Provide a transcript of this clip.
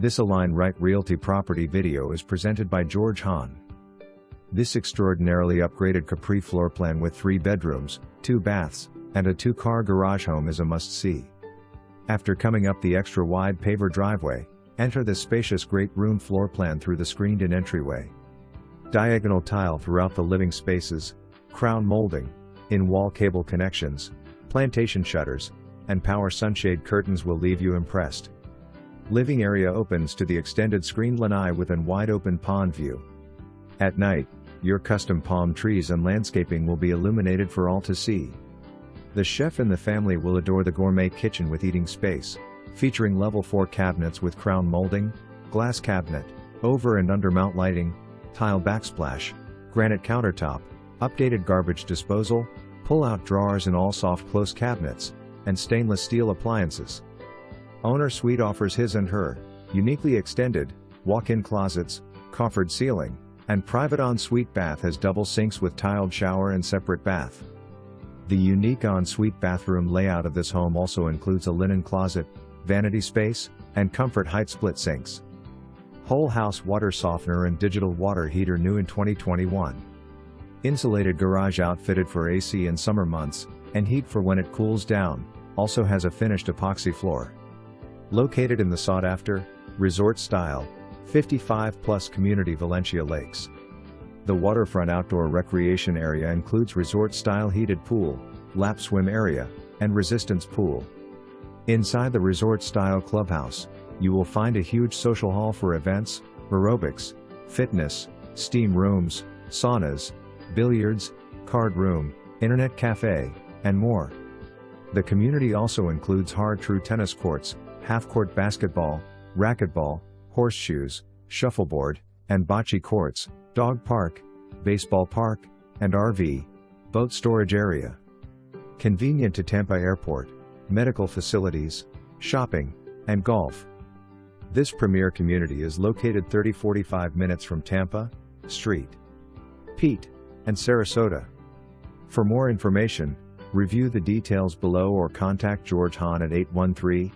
This Align Right Realty property video is presented by George Hahn. This extraordinarily upgraded Capri floor plan with 3 bedrooms, 2 baths, and a 2-car garage home is a must-see. After coming up the extra-wide paver driveway, enter this spacious great room floor plan through the screened-in entryway. Diagonal tile throughout the living spaces, crown molding, in-wall cable connections, plantation shutters, and power sunshade curtains will leave you impressed. Living area opens to the extended screened lanai with an wide-open pond view. At night, your custom palm trees and landscaping will be illuminated for all to see. The chef and the family will adore the gourmet kitchen with eating space, featuring level 4 cabinets with crown molding, glass cabinet, over and under mount lighting, tile backsplash, granite countertop, updated garbage disposal, pull-out drawers and all soft close cabinets, and stainless steel appliances. Owner Suite offers his and her uniquely extended walk-in closets, coffered ceiling, and private en-suite bath has double sinks with tiled shower and separate bath. The unique en-suite bathroom layout of this home also includes a linen closet, vanity space, and comfort height split sinks. Whole house water softener and digital water heater new in 2021. Insulated garage outfitted for AC in summer months, and heat for when it cools down, also has a finished epoxy floor. Located in the sought-after, resort-style, 55-plus community-Valencia lakes. The waterfront outdoor recreation area includes resort-style heated pool, lap swim area, and resistance pool. Inside the resort-style clubhouse, you will find a huge social hall for events, aerobics, fitness, steam rooms, saunas, billiards, card room, internet cafe, and more. The community also includes Har-Tru tennis courts, half-court basketball, racquetball, horseshoes, shuffleboard, and bocce courts, dog park, baseball park, and RV, boat storage area. Convenient to Tampa Airport, medical facilities, shopping, and golf. This premier community is located 30-45 minutes from Tampa, St. Pete, and Sarasota. For more information, review the details below or contact George Hahn at 813-833-4130.